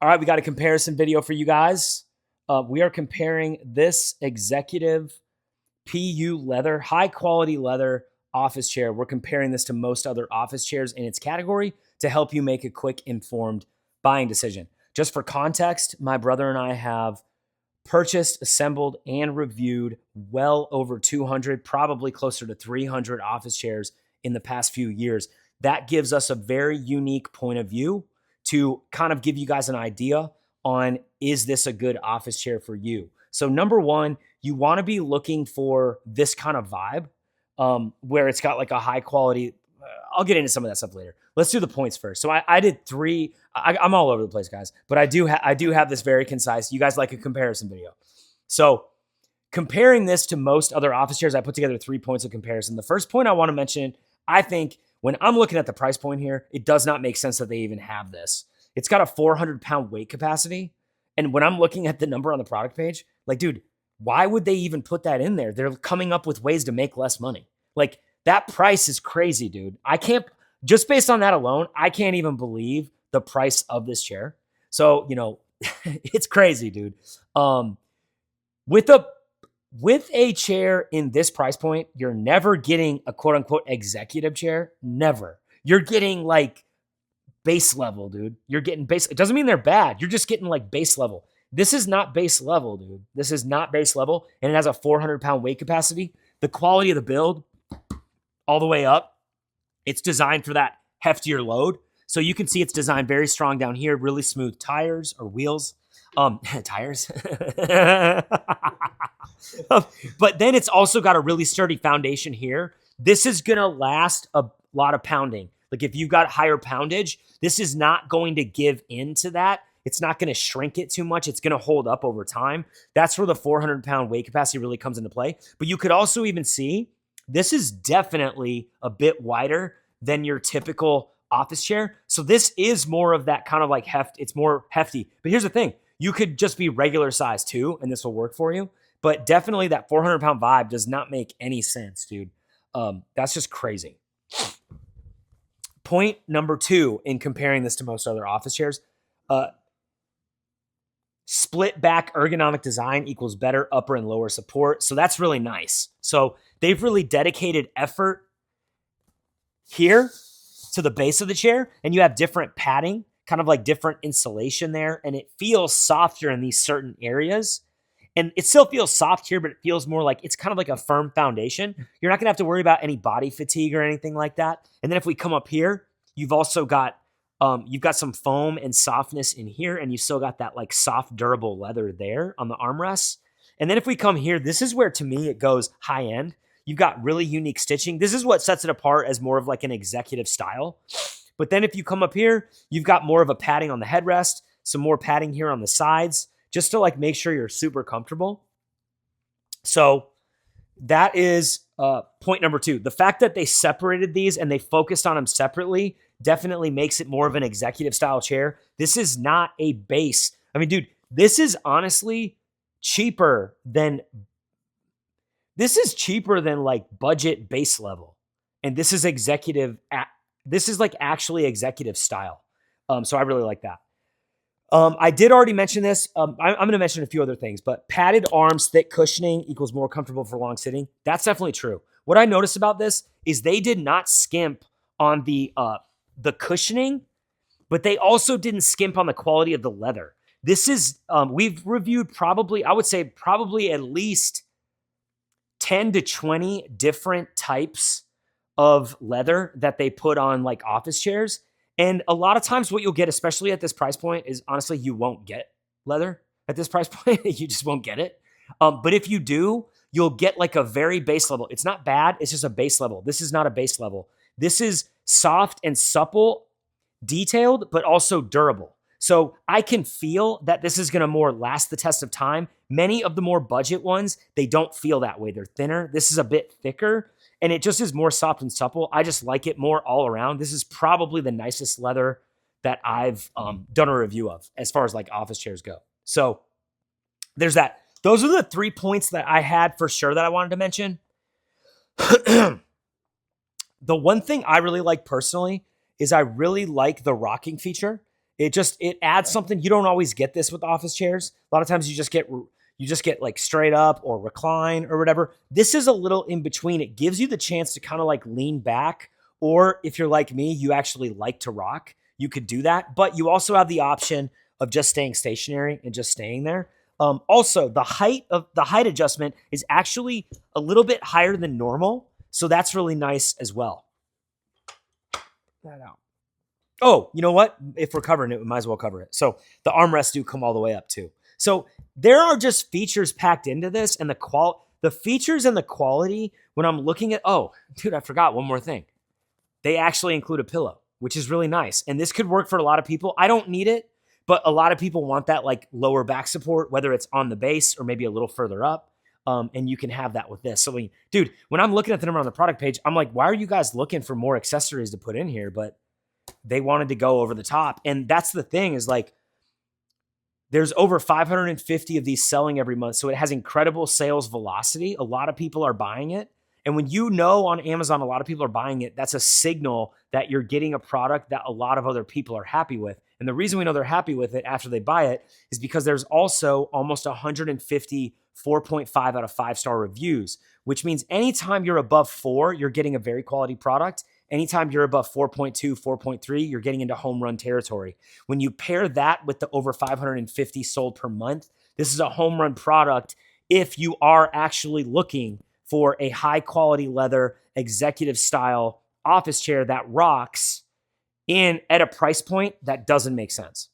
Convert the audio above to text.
All right, we got a comparison video for you guys. We are comparing this executive PU leather, high quality leather office chair. We're comparing this to most other office chairs in its category to help you make a quick, informed buying decision. Just for context, my brother and I have purchased, assembled, and reviewed well over 200, probably closer to 300 office chairs in the past few years. That gives us a very unique point of view to kind of give you guys an idea on, is this a good office chair for you? So number one, you want to be looking for this kind of vibe where it's got like a high quality. I'll get into some of that stuff later. Let's do the points first. So I did three. I'm all over the place, guys, but I do have this very concise. You guys like a comparison video. So comparing this to most other office chairs, I put together 3 points of comparison. The first point I want to mention, I think when I'm looking at the price point here, it does not make sense that they even have this. It's got a 400-pound weight capacity. And when I'm looking at the number on the product page, like, dude, why would they even put that in there? They're coming up with ways to make less money. Like, that price is crazy, dude. I can't, just based on that alone, I can't even believe the price of this chair. So, it's crazy, dude. With a chair in this price point, you're never getting a quote unquote executive chair. Never. You're getting like base level, dude. You're getting base. It doesn't mean they're bad. You're just getting like base level. This is not base level, dude. This is not base level. And it has a 400-pound weight capacity. The quality of the build all the way up, it's designed for that heftier load. So you can see it's designed very strong down here, really smooth tires or wheels. Tires. But then it's also got a really sturdy foundation here. This is going to last a lot of pounding. Like if you've got higher poundage, this is not going to give into that. It's not going to shrink it too much. It's going to hold up over time. That's where the 400-pound weight capacity really comes into play. But you could also even see this is definitely a bit wider than your typical office chair. So this is more of that kind of like heft. It's more hefty. But here's the thing. You could just be regular size too, and this will work for you. But definitely that 400-pound vibe does not make any sense, dude. That's just crazy. Point number 2 in comparing this to most other office chairs, split back ergonomic design equals better upper and lower support. So that's really nice. So they've really dedicated effort here to the base of the chair, and you have different padding, kind of like different insulation there, and it feels softer in these certain areas. And it still feels soft here, but it feels more like it's kind of like a firm foundation. You're not going to have to worry about any body fatigue or anything like that. And then if we come up here, you've also got some foam and softness in here, and you still got that like soft, durable leather there on the armrests. And then if we come here, this is where to me it goes high end. You've got really unique stitching. This is what sets it apart as more of like an executive style. But then if you come up here, you've got more of a padding on the headrest, some more padding here on the sides, just to like make sure you're super comfortable. So that is point number 2. The fact that they separated these and they focused on them separately definitely makes it more of an executive style chair. This is not a base. I mean, dude, this is honestly cheaper than like budget base level. And this is this is like actually executive style. So I really like that. I did already mention this. I'm going to mention a few other things, but padded arms, thick cushioning equals more comfortable for long sitting. That's definitely true. What I noticed about this is they did not skimp on the cushioning, but they also didn't skimp on the quality of the leather. This is, we've reviewed probably at least 10 to 20 different types of leather that they put on like office chairs. And a lot of times what you'll get, especially at this price point, is honestly, you won't get leather at this price point. You just won't get it. But if you do, you'll get like a very base level. It's not bad. It's just a base level. This is not a base level. This is soft and supple, detailed, but also durable. So I can feel that this is going to more last the test of time. Many of the more budget ones, they don't feel that way. They're thinner. This is a bit thicker. And it just is more soft and supple. I just like it more all around. This is probably the nicest leather that I've done a review of as far as like office chairs go. So there's that. Those are the 3 points that I had for sure that I wanted to mention. The one thing I really like personally is I really like the rocking feature. It adds something. You don't always get this with office chairs. A lot of times you just get like straight up or recline or whatever. This is a little in between. It gives you the chance to kind of like lean back, or if you're like me, you actually like to rock, you could do that. But you also have the option of just staying stationary and just staying there. Also, the height adjustment is actually a little bit higher than normal, so that's really nice as well. That out. Oh, you know what? If we're covering it, we might as well cover it. So the armrests do come all the way up too. So there are just features packed into this, and the features and the quality. When I'm looking at, oh, dude, I forgot one more thing. They actually include a pillow, which is really nice, and this could work for a lot of people. I don't need it, but a lot of people want that like lower back support, whether it's on the base or maybe a little further up. And you can have that with this. So, dude, when I'm looking at the number on the product page, I'm like, why are you guys looking for more accessories to put in here? But they wanted to go over the top. And that's the thing, is like, there's over 550 of these selling every month. So it has incredible sales velocity. A lot of people are buying it. And when you know on Amazon, a lot of people are buying it, that's a signal that you're getting a product that a lot of other people are happy with. And the reason we know they're happy with it after they buy it is because there's also almost 150 4.5 out of 5-star reviews, which means anytime you're above 4, you're getting a very quality product. Anytime you're above 4.2, 4.3, you're getting into home run territory. When you pair that with the over 550 sold per month, this is a home run product if you are actually looking for a high quality leather executive style office chair that rocks at a price point that doesn't make sense.